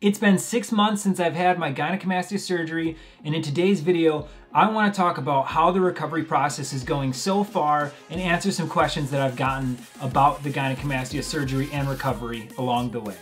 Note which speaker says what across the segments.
Speaker 1: It's been 6 months since I've had my gynecomastia surgery, and in today's video, I want to talk about how the recovery process is going so far and answer some questions that I've gotten about the gynecomastia surgery and recovery along the way.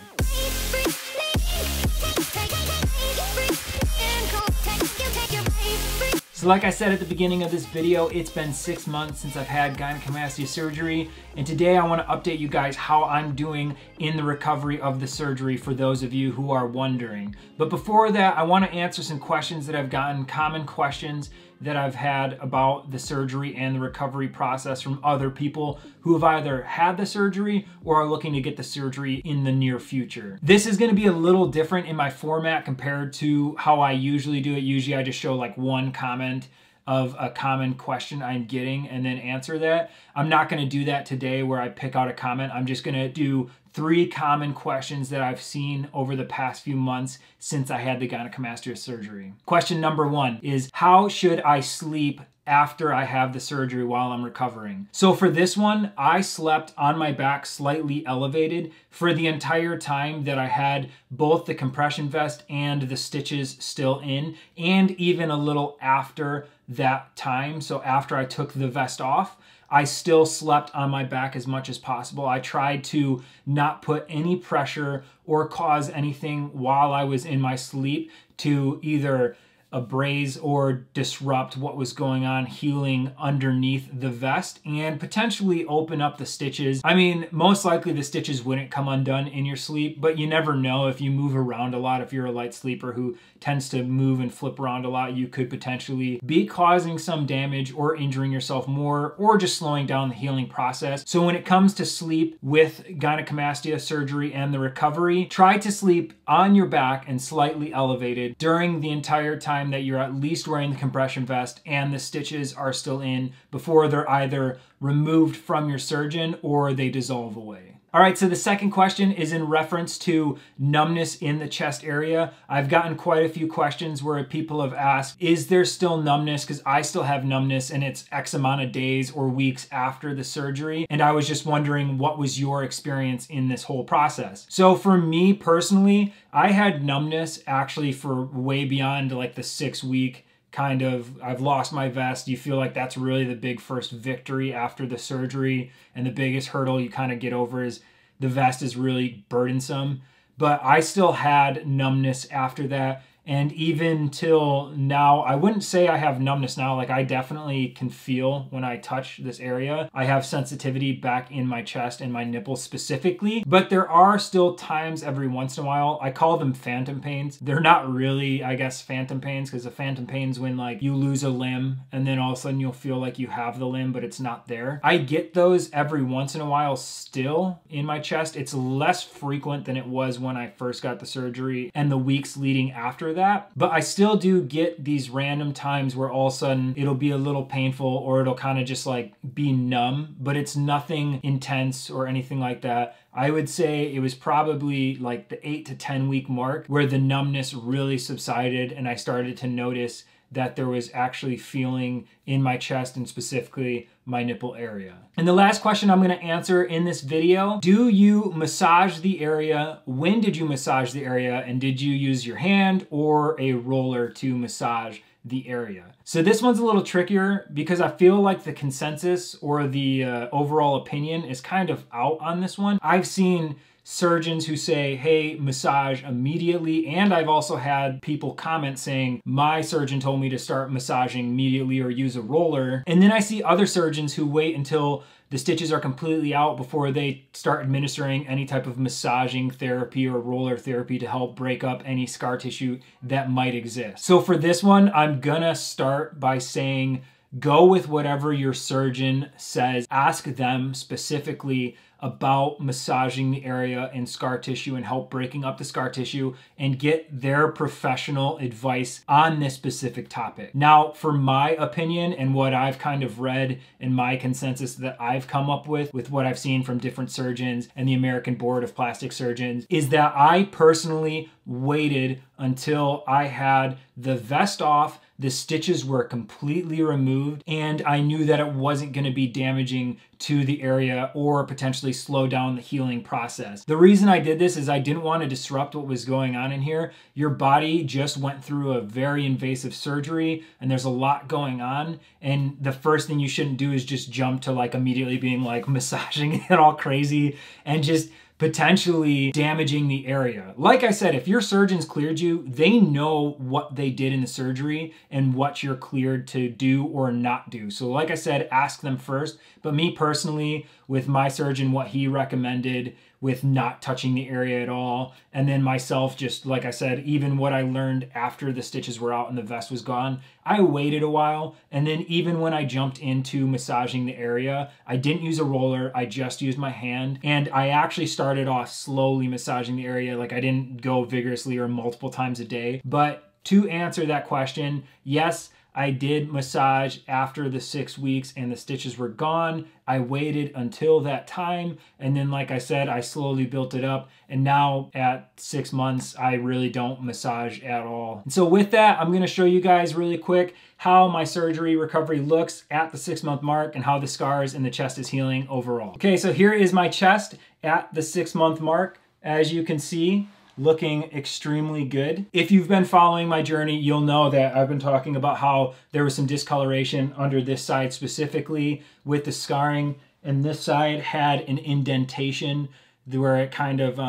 Speaker 1: So like I said at the beginning of this video, it's been 6 months since I've had gynecomastia surgery, and today I want to update you guys how I'm doing in the recovery of the surgery for those of you who are wondering. But before that, I want to answer some questions that I've gotten, common questions that I've had about the surgery and the recovery process from other people who have either had the surgery or are looking to get the surgery in the near future. This is going to be a little different in my format compared to how I usually do it. Usually I just show like one comment of a common question I'm getting and then answer that. I'm not going to do that today where I pick out a comment. I'm just going to do 3 common questions that I've seen over the past few months since I had the gynecomastia surgery. Question number 1 is, how should I sleep after I have the surgery while I'm recovering? So for this one, I slept on my back slightly elevated for the entire time that I had both the compression vest and the stitches still in, and even a little after that time. So after I took the vest off, I still slept on my back as much as possible. I tried to not put any pressure or cause anything while I was in my sleep to either abrase or disrupt what was going on healing underneath the vest and potentially open up the stitches. I mean, most likely the stitches wouldn't come undone in your sleep, but you never know. If you move around a lot, if you're a light sleeper who tends to move and flip around a lot, you could potentially be causing some damage or injuring yourself more, or just slowing down the healing process. So when it comes to sleep with gynecomastia surgery and the recovery, try to sleep on your back and slightly elevated during the entire time that you're at least wearing the compression vest and the stitches are still in before they're either removed from your surgeon or they dissolve away. All right, so the second question is in reference to numbness in the chest area. I've gotten quite a few questions where people have asked, is there still numbness? Because I still have numbness and it's X amount of days or weeks after the surgery. And I was just wondering, what was your experience in this whole process? So for me personally, I had numbness actually for way beyond like the 6-week kind of, I've lost my vest. You feel like that's really the big first victory after the surgery, and the biggest hurdle you kind of get over is the vest is really burdensome. But I still had numbness after that. And even till now, I wouldn't say I have numbness now. Like, I definitely can feel when I touch this area. I have sensitivity back in my chest and my nipples specifically, but there are still times every once in a while. I call them phantom pains. They're not really, I guess, phantom pains, because a phantom pain's when like you lose a limb and then all of a sudden you'll feel like you have the limb, but it's not there. I get those every once in a while still in my chest. It's less frequent than it was when I first got the surgery and the weeks leading after that, but I still do get these random times where all of a sudden it'll be a little painful or it'll kind of just like be numb, but it's nothing intense or anything like that. I would say it was probably like the 8 to 10 week mark where the numbness really subsided and I started to notice that there was actually feeling in my chest and specifically my nipple area. And the last question I'm gonna answer in this video, do you massage the area? When did you massage the area? And did you use your hand or a roller to massage the area? So this one's a little trickier because I feel like the consensus or the overall opinion is kind of out on this one. I've seen surgeons who say, hey, massage immediately. And I've also had people comment saying, my surgeon told me to start massaging immediately or use a roller. And then I see other surgeons who wait until the stitches are completely out before they start administering any type of massaging therapy or roller therapy to help break up any scar tissue that might exist. So for this one, I'm gonna start by saying, go with whatever your surgeon says. Ask them specifically about massaging the area and scar tissue and help breaking up the scar tissue, and get their professional advice on this specific topic. Now, for my opinion and what I've kind of read and my consensus that I've come up with what I've seen from different surgeons and the American Board of Plastic Surgeons, is that I personally waited until I had the vest off, the stitches were completely removed, and I knew that it wasn't going to be damaging to the area or potentially slow down the healing process. The reason I did this is I didn't want to disrupt what was going on in here. Your body just went through a very invasive surgery and there's a lot going on, and the first thing you shouldn't do is just jump to like immediately being like massaging it all crazy and just potentially damaging the area. Like I said, if your surgeons cleared you, they know what they did in the surgery and what you're cleared to do or not do. So like I said, ask them first. But me personally, with my surgeon, what he recommended with not touching the area at all, and then myself, just like I said, even what I learned after the stitches were out and the vest was gone, I waited a while, and then even when I jumped into massaging the area, I didn't use a roller, I just used my hand, and I actually started off slowly massaging the area. Like I didn't go vigorously or multiple times a day. But to answer that question, yes, I did massage after the 6 weeks and the stitches were gone. I waited until that time, and then like I said, I slowly built it up, and now at 6 months I really don't massage at all. And so with that, I'm going to show you guys really quick how my surgery recovery looks at the 6-month mark and how the scars in the chest is healing overall. Okay, so here is my chest at the 6-month mark. As you can see, looking extremely good. If you've been following my journey, you'll know that I've been talking about how there was some discoloration under this side specifically with the scarring, and this side had an indentation where it kind of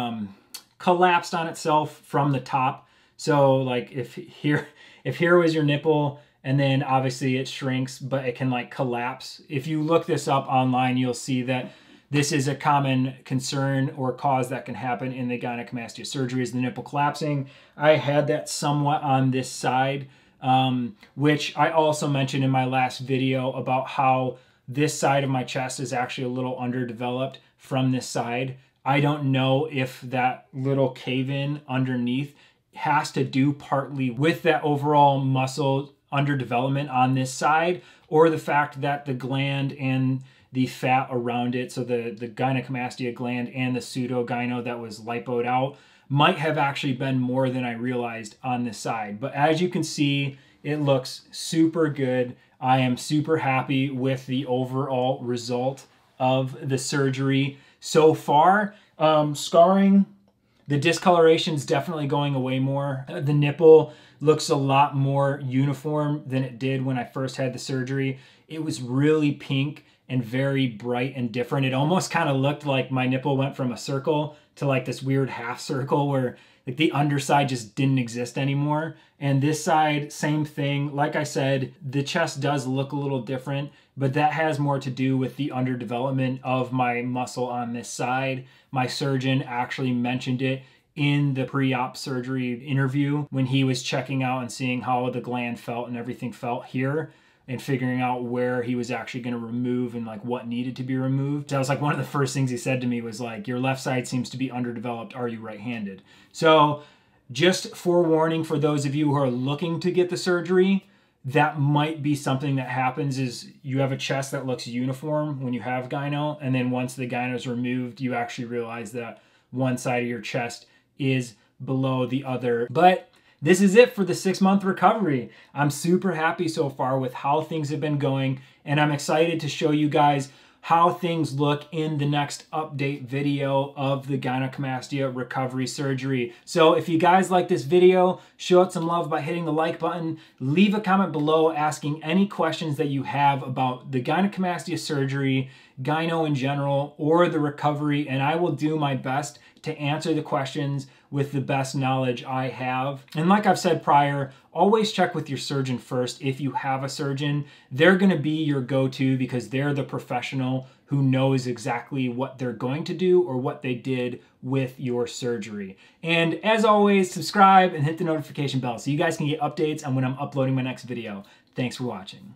Speaker 1: collapsed on itself from the top. So like if here was your nipple, and then obviously it shrinks, but it can like collapse. If you look this up online, you'll see that this is a common concern or cause that can happen in the gynecomastia surgery, is the nipple collapsing. I had that somewhat on this side, which I also mentioned in my last video about how this side of my chest is actually a little underdeveloped from this side. I don't know if that little cave-in underneath has to do partly with that overall muscle underdevelopment on this side, or the fact that the gland and the fat around it, so the gynecomastia gland and the pseudogyno that was lipoed out, might have actually been more than I realized on this side. But as you can see, it looks super good. I am super happy with the overall result of the surgery so far. Scarring, the discoloration is definitely going away more. The nipple looks a lot more uniform than it did when I first had the surgery. It was really pink and very bright and different. It almost kind of looked like my nipple went from a circle to like this weird half circle where like the underside just didn't exist anymore. And this side, same thing. Like I said, the chest does look a little different, but that has more to do with the underdevelopment of my muscle on this side. My surgeon actually mentioned it in the pre-op surgery interview when he was checking out and seeing how the gland felt and everything felt here, and figuring out where he was actually going to remove and like what needed to be removed. That was like one of the first things he said to me was like, your left side seems to be underdeveloped. Are you right-handed? So just forewarning for those of you who are looking to get the surgery, that might be something that happens, is you have a chest that looks uniform when you have gyno, and then once the gyno is removed, you actually realize that one side of your chest is below the other. But this is it for the 6-month recovery. I'm super happy so far with how things have been going, and I'm excited to show you guys how things look in the next update video of the gynecomastia recovery surgery. So if you guys like this video, show it some love by hitting the like button. Leave a comment below asking any questions that you have about the gynecomastia surgery, gyno in general, or the recovery, and I will do my best to answer the questions with the best knowledge I have. And like I've said prior, always check with your surgeon first if you have a surgeon. They're gonna be your go-to because they're the professional who knows exactly what they're going to do or what they did with your surgery. And as always, subscribe and hit the notification bell so you guys can get updates on when I'm uploading my next video. Thanks for watching.